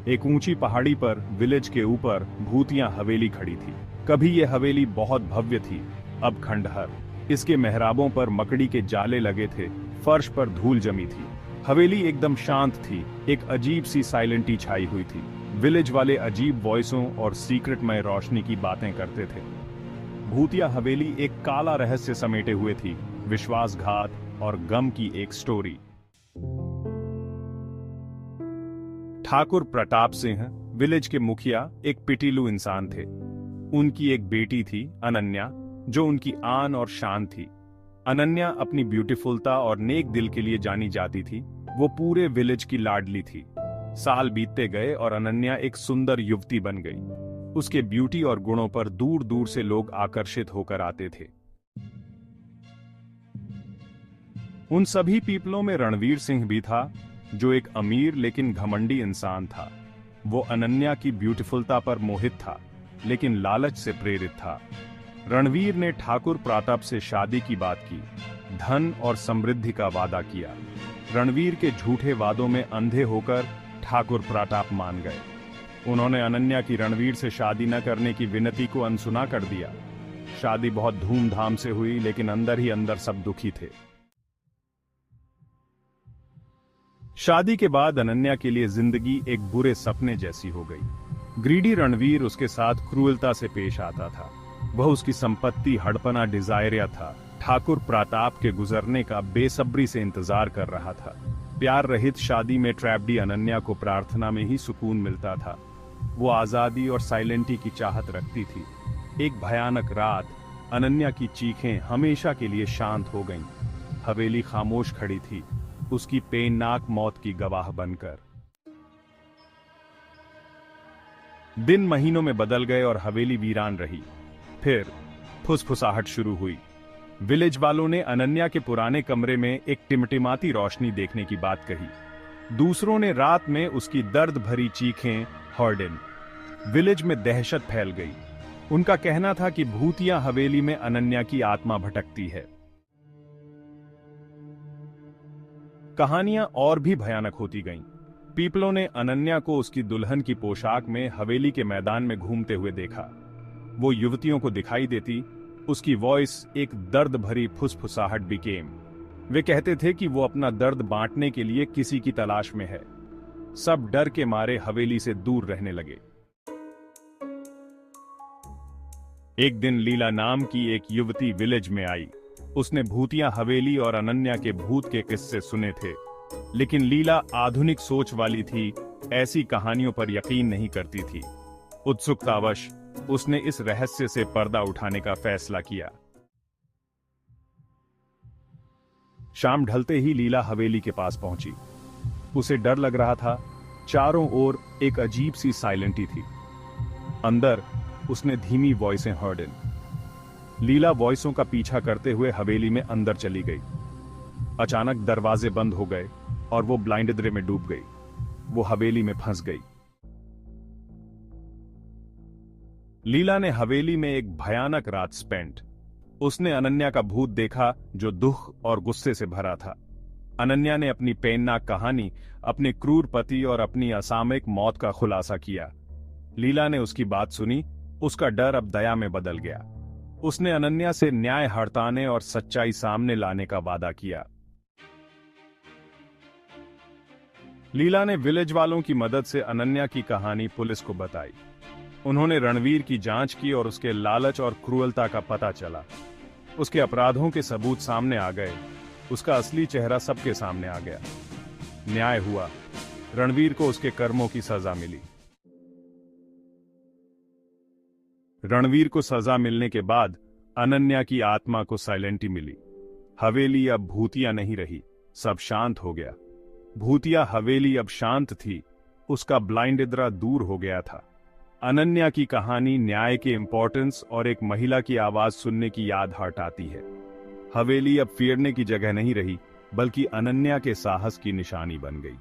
एक ऊंची पहाड़ी पर विलेज के ऊपर भूतिया हवेली खड़ी थी। कभी ये हवेली बहुत भव्य थी, अब खंडहर। इसके मेहराबों पर मकड़ी के जाले लगे थे, फर्श पर धूल जमी थी। हवेली एकदम शांत थी, एक अजीब सी साइलेंटी छाई हुई थी। विलेज वाले अजीब वॉइसों और सीक्रेटमय रोशनी की बातें करते थे। भूतिया हवेली एक काला रहस्य समेटे हुए थी, विश्वासघात और गम की एक स्टोरी। ठाकुर प्रताप सिंह विलेज के मुखिया एक पिटीलू इंसान थे। उनकी एक बेटी थी अनन्या, जो उनकी आन और शान थी। अनन्या अपनी ब्यूटीफुलता और नेक दिल के लिए जानी जाती थी। वो पूरे विलेज की लाडली थी। साल बीतते गए और अनन्या एक सुंदर युवती बन गई। उसके ब्यूटी और गुणों पर दूर दूर से लोग आकर्षित होकर आते थे। उन सभी पीपलों में रणवीर सिंह भी था, जो एक अमीर लेकिन घमंडी इंसान था। वो अनन्या की ब्यूटीफुलता पर मोहित था, लेकिन लालच से प्रेरित था। रणवीर ने ठाकुर प्रताप से शादी की बात की, धन और समृद्धि का वादा किया। रणवीर के झूठे वादों में अंधे होकर ठाकुर प्रताप मान गए। उन्होंने अनन्या की रणवीर से शादी न करने की विनती को अनसुना कर दिया। शादी बहुत धूमधाम से हुई, लेकिन अंदर ही अंदर सब दुखी थे। शादी के बाद अनन्या के लिए जिंदगी एक बुरे सपने जैसी हो गई। ग्रीडी रणवीर उसके साथ क्रूरता से पेश आता था। वह उसकी संपत्ति, हड़पना, डिजायरिया था। ठाकुर प्रताप के गुजरने का बेसब्री से इंतजार कर रहा था। प्यार रहित शादी में ट्रैप्डी अनन्या को प्रार्थना में ही सुकून मिलता था। वो आजादी और साइलेंटी की चाहत रखती थी। एक भयानक रात अनन्या की चीखें हमेशा के लिए शांत हो गईं। हवेली खामोश खड़ी थी, उसकी पेननाक मौत की गवाह बनकर। दिन महीनों में बदल गए और हवेली वीरान रही। फिर फुसफुसाहट शुरू हुई। विलेज वालों ने अनन्या के पुराने कमरे में एक टिमटिमाती रोशनी देखने की बात कही। दूसरों ने रात में उसकी दर्द भरी चीखें हर्ड इन। विलेज में दहशत फैल गई। उनका कहना था कि भूतिया हवेली में अनन्या की आत्मा भटकती है। कहानियां और भी भयानक होती गईं। पीपलों ने अनन्या को उसकी दुल्हन की पोशाक में हवेली के मैदान में घूमते हुए देखा। वो युवतियों को दिखाई देती। उसकी वॉइस एक दर्द भरी फुसफुसाहट बिकेम। वे कहते थे कि वो अपना दर्द बांटने के लिए किसी की तलाश में है। सब डर के मारे हवेली से दूर रहने लगे। एक दिन लीला नाम की एक युवती विलेज में आई। उसने भूतिया हवेली और अनन्या के भूत के किस्से सुने थे, लेकिन लीला आधुनिक सोच वाली थी, ऐसी कहानियों पर यकीन नहीं करती थी। उत्सुकतावश उसने इस रहस्य से पर्दा उठाने का फैसला किया। शाम ढलते ही लीला हवेली के पास पहुंची। उसे डर लग रहा था। चारों ओर एक अजीब सी साइलेंटी थी। अंदर उसने धीमी वॉइसें हर्ड इन। लीला वॉइसों का पीछा करते हुए हवेली में अंदर चली गई। अचानक दरवाजे बंद हो गए और वो ब्लाइंडरे में डूब गई। वो हवेली में फंस गई। लीला ने हवेली में एक भयानक रात स्पेंड। उसने अनन्या का भूत देखा, जो दुख और गुस्से से भरा था। अनन्या ने अपनी पेननाक कहानी, अपने क्रूर पति और अपनी असामयिक मौत का खुलासा किया। लीला ने उसकी बात सुनी। उसका डर अब दया में बदल गया। उसने अनन्या से न्याय हड़ताने और सच्चाई सामने लाने का वादा किया। लीला ने विलेज वालों की मदद से अनन्या की कहानी पुलिस को बताई। उन्होंने रणवीर की जांच की और उसके लालच और क्रूरता का पता चला। उसके अपराधों के सबूत सामने आ गए। उसका असली चेहरा सबके सामने आ गया। न्याय हुआ। रणवीर को उसके कर्मों की सजा मिली। रणवीर को सजा मिलने के बाद अनन्या की आत्मा को साइलेंटी मिली। हवेली अब भूतिया नहीं रही, सब शांत हो गया। भूतिया हवेली अब शांत थी। उसका ब्लाइंडरा दूर हो गया था। अनन्या की कहानी न्याय के इंपॉर्टेंस और एक महिला की आवाज सुनने की याद हटाती है। हवेली अब फिरने की जगह नहीं रही, बल्कि अनन्या के साहस की निशानी बन गई।